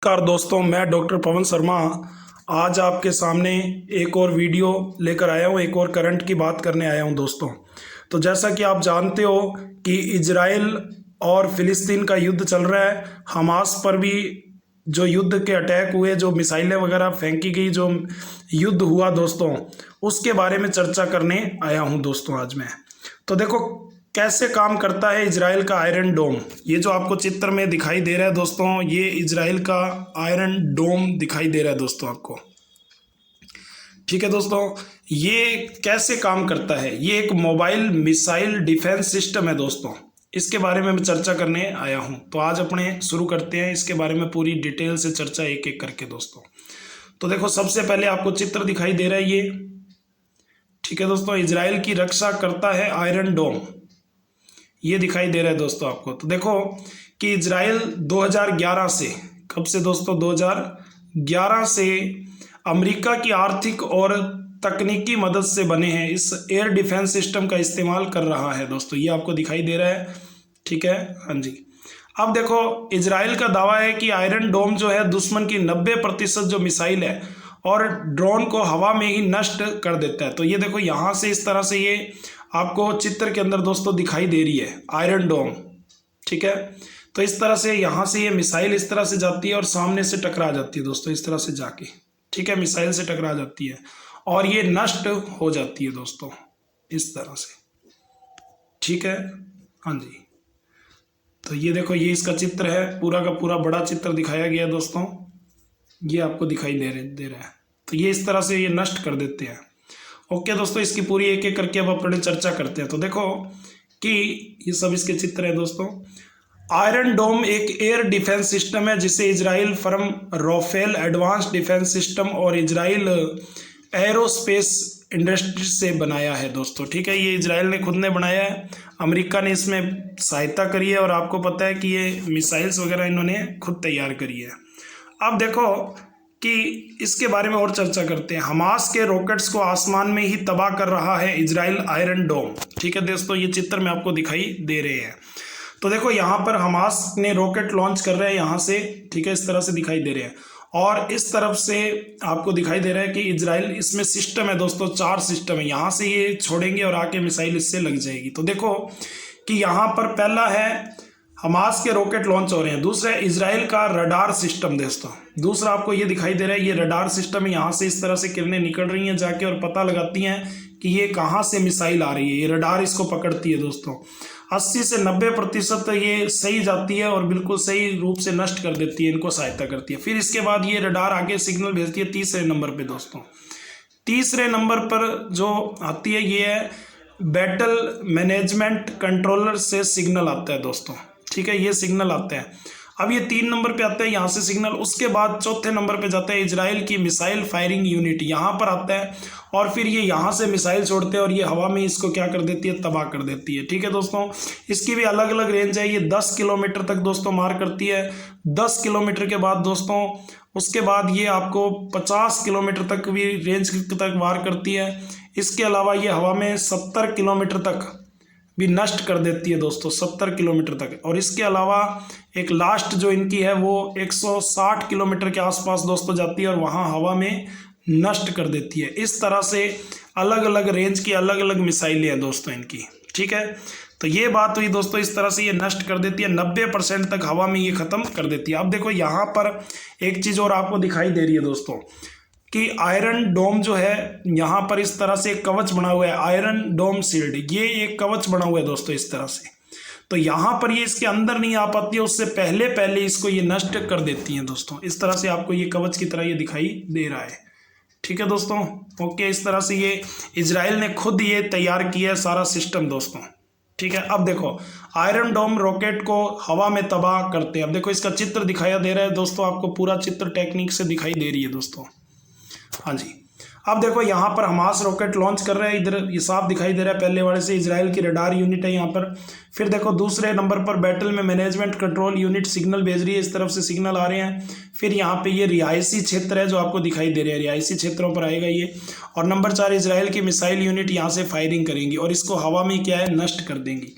नमस्कार दोस्तों, मैं डॉक्टर पवन शर्मा आज आपके सामने एक और वीडियो लेकर आया हूँ। एक और करंट की बात करने आया हूँ दोस्तों। तो जैसा कि आप जानते हो कि इजराइल और फिलिस्तीन का युद्ध चल रहा है। हमास पर भी जो युद्ध के अटैक हुए, जो मिसाइलें वगैरह फेंकी गई, जो युद्ध हुआ दोस्तों, उसके बारे में चर्चा करने आया हूँ दोस्तों आज मैं। तो देखो कैसे काम करता है इजराइल का आयरन डोम। ये जो आपको चित्र में दिखाई दे रहा है दोस्तों, ये इजराइल का आयरन डोम दिखाई दे रहा है दोस्तों आपको। ठीक है दोस्तों, ये कैसे काम करता है? ये एक मोबाइल मिसाइल डिफेंस सिस्टम है दोस्तों। इसके बारे में मैं चर्चा करने आया हूँ। तो आज अपने शुरू करते हैं इसके बारे में पूरी डिटेल से चर्चा एक एक करके दोस्तों। तो देखो सबसे पहले आपको चित्र दिखाई दे रहा है ये। ठीक है दोस्तों, इजराइल की रक्षा करता है आयरन डोम, ये दिखाई दे रहा है दोस्तों आपको। तो देखो कि इजराइल 2011 से, कब से दोस्तों? 2011 से अमेरिका की आर्थिक और तकनीकी मदद से बने हैं इस एयर डिफेंस सिस्टम का इस्तेमाल कर रहा है दोस्तों। ये आपको दिखाई दे रहा है, ठीक है, हाँ जी। अब देखो इजराइल का दावा है कि आयरन डोम जो है दुश्मन की 90% जो मिसाइल है और ड्रोन को हवा में ही नष्ट कर देता है। तो ये देखो यहाँ से इस तरह से ये आपको चित्र के अंदर दोस्तों दिखाई दे रही है आयरन डोम। ठीक है, तो इस तरह से यहाँ से ये मिसाइल इस तरह से जाती है और सामने से टकरा जाती है दोस्तों, इस तरह से जाके। ठीक है, मिसाइल से टकरा जाती है और ये नष्ट हो जाती है दोस्तों इस तरह से। ठीक है, हाँ जी। तो ये देखो ये इसका चित्र है, पूरा का पूरा बड़ा चित्र दिखाया गया है दोस्तों। ये आपको दिखाई दे रहा है। तो ये इस तरह से ये नष्ट कर देते हैं। ओके दोस्तों, इसकी पूरी एक एक करके अब अपने चर्चा करते हैं। तो देखो कि ये सब इसके चित्र है दोस्तों। आयरन डोम एक एयर डिफेंस सिस्टम है जिसे Israel firm Rafael advance defence system और इजराइल एरोस्पेस इंडस्ट्री से बनाया है दोस्तों। ठीक है, ये इजराइल ने खुद ने बनाया है, अमेरिका ने इसमें सहायता करी है और आपको पता है कि ये मिसाइल्स वगैरह इन्होंने खुद तैयार करी है। अब देखो कि इसके बारे में और चर्चा करते हैं। हमास के रॉकेट्स को आसमान में ही तबाह कर रहा है इजराइल आयरन डोम। ठीक है दोस्तों, ये चित्र में आपको दिखाई दे रहे हैं। तो देखो यहाँ पर हमास ने रॉकेट लॉन्च कर रहे हैं यहाँ से। ठीक है, इस तरह से दिखाई दे रहे हैं और इस तरफ से आपको दिखाई दे रहा है कि इजराइल, इसमें सिस्टम है दोस्तों, 4 सिस्टम है। यहाँ से ये छोड़ेंगे और आके मिसाइल इससे लग जाएगी। तो देखो कि यहाँ पर पहला है हमास के रॉकेट लॉन्च हो रहे हैं, दूसरा है इजराइल का रडार सिस्टम दोस्तों। दूसरा आपको ये दिखाई दे रहा है, ये रडार सिस्टम है। यहाँ से इस तरह से किरणें निकल रही हैं जाके और पता लगाती हैं कि ये कहाँ से मिसाइल आ रही है। ये रडार इसको पकड़ती है दोस्तों। 80 से 90% ये सही जाती है और बिल्कुल सही रूप से नष्ट कर देती है, इनको सहायता करती है। फिर इसके बाद ये रडार आगे सिग्नल भेजती है तीसरे नंबर पर दोस्तों। तीसरे नंबर पर जो आती है ये है बैटल मैनेजमेंट कंट्रोलर से सिग्नल आता है दोस्तों। ठीक है, ये सिग्नल आते हैं। अब ये 3 नंबर पे आता है यहाँ से सिग्नल। उसके बाद चौथे नंबर पे जाता है इजराइल की मिसाइल फायरिंग यूनिट, यहाँ पर आता है और फिर ये यहाँ से मिसाइल छोड़ते हैं और ये हवा में इसको क्या कर देती है, तबाह कर देती है। ठीक है दोस्तों, इसकी भी अलग अलग रेंज है। ये 10 किलोमीटर तक दोस्तों मार करती है। 10 किलोमीटर के बाद दोस्तों उसके बाद ये आपको 50 किलोमीटर तक भी रेंज तक वार करती है। इसके अलावा ये हवा में 70 किलोमीटर तक भी नष्ट कर देती है दोस्तों, 70 किलोमीटर तक। और इसके अलावा एक लास्ट जो इनकी है वो 160 किलोमीटर के आसपास दोस्तों जाती है और वहाँ हवा में नष्ट कर देती है। इस तरह से अलग अलग रेंज की अलग अलग मिसाइलें हैं दोस्तों इनकी। ठीक है, तो ये बात हुई दोस्तों, इस तरह से ये नष्ट कर देती है, 90% तक हवा में ये ख़त्म कर देती है। अब देखो यहाँ पर एक चीज़ और आपको दिखाई दे रही है दोस्तों कि आयरन डोम जो है यहाँ पर इस तरह से एक कवच बना हुआ है, आयरन डोम शील्ड। ये एक कवच बना हुआ है दोस्तों इस तरह से। तो यहाँ पर ये इसके अंदर नहीं आ पाती है, उससे पहले पहले इसको ये नष्ट कर देती हैं दोस्तों। इस तरह से आपको ये कवच की तरह ये दिखाई दे रहा है। ठीक है दोस्तों, ओके, इस तरह से ये इजराइल ने खुद ये तैयार किया है सारा सिस्टम दोस्तों। ठीक है, अब देखो आयरन डोम रॉकेट को हवा में तबाह करते हैं। अब देखो इसका चित्र दिखाया दे रहा है दोस्तों, आपको पूरा चित्र टेक्निक से दिखाई दे रही है दोस्तों। हाँ जी, अब देखो यहाँ पर हमास रॉकेट लॉन्च कर रहे हैं, इधर ये साफ दिखाई दे रहा है पहले वाले से। इजराइल की रडार यूनिट है यहाँ पर। फिर देखो दूसरे नंबर पर बैटल में मैनेजमेंट कंट्रोल यूनिट सिग्नल भेज रही है, इस तरफ से सिग्नल आ रहे हैं। फिर यहाँ पे ये रिहायशी क्षेत्र है जो आपको दिखाई दे रहे हैं, रिहायशी क्षेत्रों पर आएगा ये। और नंबर 4 इजराइल की मिसाइल यूनिट यहाँ से फायरिंग करेंगी और इसको हवा में क्या है, नष्ट कर देंगी।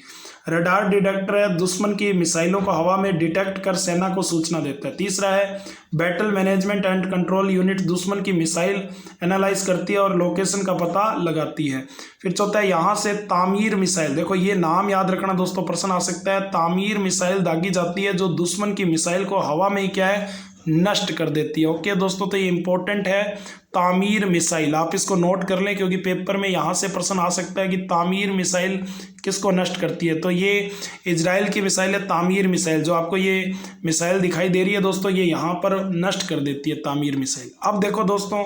रडार डिटेक्टर है, दुश्मन की मिसाइलों को हवा में डिटेक्ट कर सेना को सूचना देता है। तीसरा है battle management and control unit, दुश्मन की मिसाइल एनालाइज करती है और लोकेशन का पता लगाती है। फिर चौथा है यहाँ से तामीर मिसाइल, देखो ये नाम याद रखना दोस्तों, प्रश्न आ सकता है। तामीर मिसाइल दागी जाती है जो दुश्मन की मिसाइल को हवा में ही क्या है, नष्ट कर देती है। ओके दोस्तों, तो ये इंपॉर्टेंट है तामीर मिसाइल, आप इसको नोट कर लें क्योंकि पेपर में यहाँ से प्रश्न आ सकता है कि तामीर मिसाइल किसको नष्ट करती है। तो ये इजराइल की मिसाइल है तामीर मिसाइल, जो आपको ये मिसाइल दिखाई दे रही है दोस्तों, ये यहाँ पर नष्ट कर देती है तामीर मिसाइल। अब देखो दोस्तों,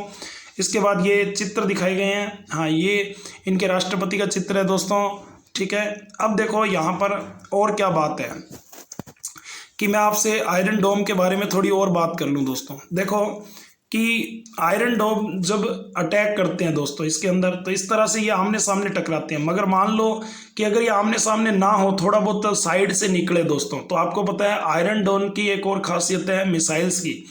इसके बाद ये चित्र दिखाए गए हैं, हाँ ये इनके राष्ट्रपति का चित्र है दोस्तों, ठीक है। अब देखो यहाँ पर और क्या बात है कि मैं आपसे आयरन डोम के बारे में थोड़ी और बात कर लूँ दोस्तों। देखो कि आयरन डोम जब अटैक करते हैं दोस्तों इसके अंदर, तो इस तरह से ये आमने सामने टकराते हैं, मगर मान लो कि अगर ये आमने सामने ना हो, थोड़ा बहुत साइड से निकले दोस्तों, तो आपको पता है आयरन डोम की एक और खासियत है मिसाइल्स की।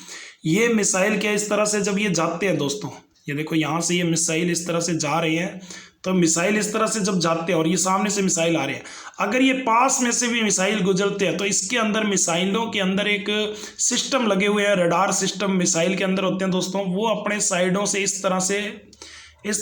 ये मिसाइल क्या इस तरह से जब ये जाते हैं दोस्तों, ये देखो यहाँ से ये मिसाइल इस तरह से जा रहे हैं, तो मिसाइल इस तरह से जब जाते हैं और ये सामने से मिसाइल आ रहे हैं, अगर ये पास में से भी मिसाइल गुजरते हैं तो इसके अंदर मिसाइलों के अंदर एक सिस्टम लगे हुए हैं, रडार सिस्टम मिसाइल के अंदर होते हैं दोस्तों। वो अपने साइडों से इस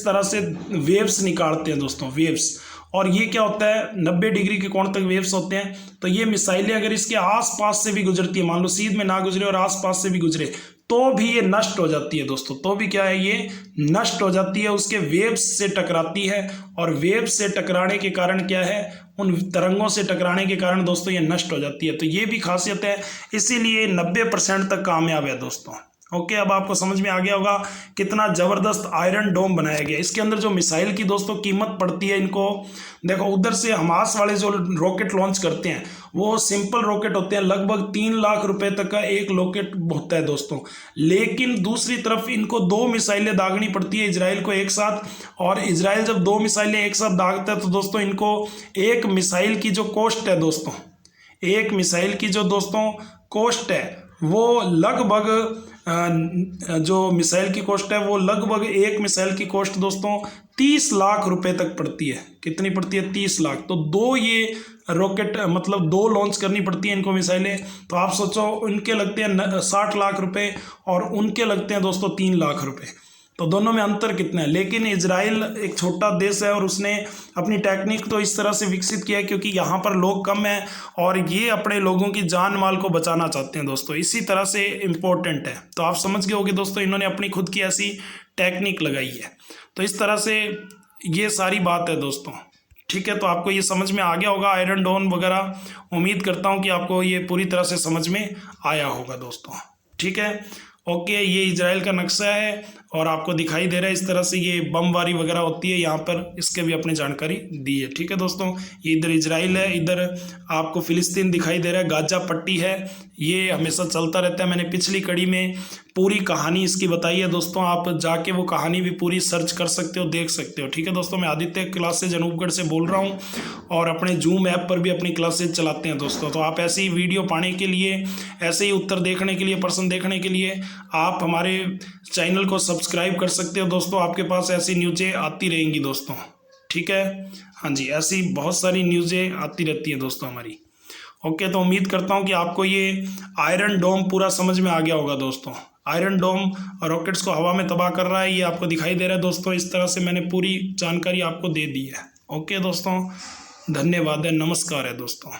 तरह से वेव्स निकालते हैं दोस्तों, वेव्स। और ये क्या होता है, 90 डिग्री के कोण तक वेव्स होते हैं। तो ये मिसाइलें अगर इसके आसपास से भी गुजरती है, मान लो सीध में ना गुजरे और आसपास से भी गुजरे, तो भी ये नष्ट हो जाती है दोस्तों, तो भी क्या है, ये नष्ट हो जाती है, उसके वेव्स से टकराती है। और वेव्स से टकराने के कारण क्या है, उन तरंगों से टकराने के कारण दोस्तों ये नष्ट हो जाती है। तो ये भी खासियत है, इसीलिए 90% तक कामयाब है दोस्तों। ओके, अब आपको समझ में आ गया होगा कितना ज़बरदस्त आयरन डोम बनाया गया। इसके अंदर जो मिसाइल की दोस्तों कीमत पड़ती है इनको, देखो उधर से हमास वाले जो रॉकेट लॉन्च करते हैं वो सिंपल रॉकेट होते हैं, लगभग 3 लाख रुपए तक का एक रॉकेट होता है दोस्तों। लेकिन दूसरी तरफ इनको 2 मिसाइलें दागनी पड़ती है इजराइल को एक साथ, और इजराइल जब 2 मिसाइलें एक साथ दागता है तो दोस्तों इनको एक मिसाइल की जो कॉस्ट है दोस्तों, एक मिसाइल की जो दोस्तों कॉस्ट है वो लगभग जो मिसाइल की कॉस्ट है वो लगभग एक मिसाइल की कॉस्ट दोस्तों 30 लाख रुपए तक पड़ती है। कितनी पड़ती है, 30 लाख। तो 2 ये रॉकेट मतलब 2 लॉन्च करनी पड़ती है इनको मिसाइलें, तो आप सोचो उनके लगते हैं 60 लाख रुपए और उनके लगते हैं दोस्तों 3 लाख रुपए। तो दोनों में अंतर कितना है। लेकिन इजराइल एक छोटा देश है और उसने अपनी टेक्निक तो इस तरह से विकसित किया है क्योंकि यहाँ पर लोग कम हैं और ये अपने लोगों की जान माल को बचाना चाहते हैं दोस्तों, इसी तरह से इम्पोर्टेंट है। तो आप समझ गए होंगे दोस्तों, इन्होंने अपनी खुद की ऐसी टेक्निक लगाई है। तो इस तरह से ये सारी बात है दोस्तों, ठीक है। तो आपको ये समझ में आ गया होगा आयरन डोम वगैरह, उम्मीद करता हूँ कि आपको ये पूरी तरह से समझ में आया होगा दोस्तों, ठीक है। ओके, ये इजराइल का नक्शा है और आपको दिखाई दे रहा है इस तरह से ये बमबारी वगैरह होती है यहाँ पर, इसके भी अपनी जानकारी दी है, ठीक है दोस्तों। ये इधर इजराइल है, इधर आपको फिलिस्तीन दिखाई दे रहा है, गाजा पट्टी है, ये हमेशा चलता रहता है। मैंने पिछली कड़ी में पूरी कहानी इसकी बताई है दोस्तों, आप जाके वो कहानी भी पूरी सर्च कर सकते हो, देख सकते हो, ठीक है दोस्तों। मैं आदित्य क्लासेज अनूपगढ़ से बोल रहा हूँ और अपने जूम ऐप पर भी अपनी क्लासेज चलाते हैं दोस्तों। तो आप ऐसी वीडियो पाने के लिए, ऐसे ही उत्तर देखने के लिए, प्रश्न देखने के लिए आप हमारे चैनल को सब्सक्राइब कर सकते हो दोस्तों। आपके पास ऐसी न्यूज़ें आती रहेंगी दोस्तों, ठीक है। हाँ जी, ऐसी बहुत सारी न्यूज़ें आती रहती हैं दोस्तों हमारी। ओके, तो उम्मीद करता हूँ कि आपको ये आयरन डोम पूरा समझ में आ गया होगा दोस्तों। आयरन डोम रॉकेट्स को हवा में तबाह कर रहा है, ये आपको दिखाई दे रहा है दोस्तों। इस तरह से मैंने पूरी जानकारी आपको दे दी है। ओके दोस्तों, धन्यवाद है, नमस्कार है दोस्तों।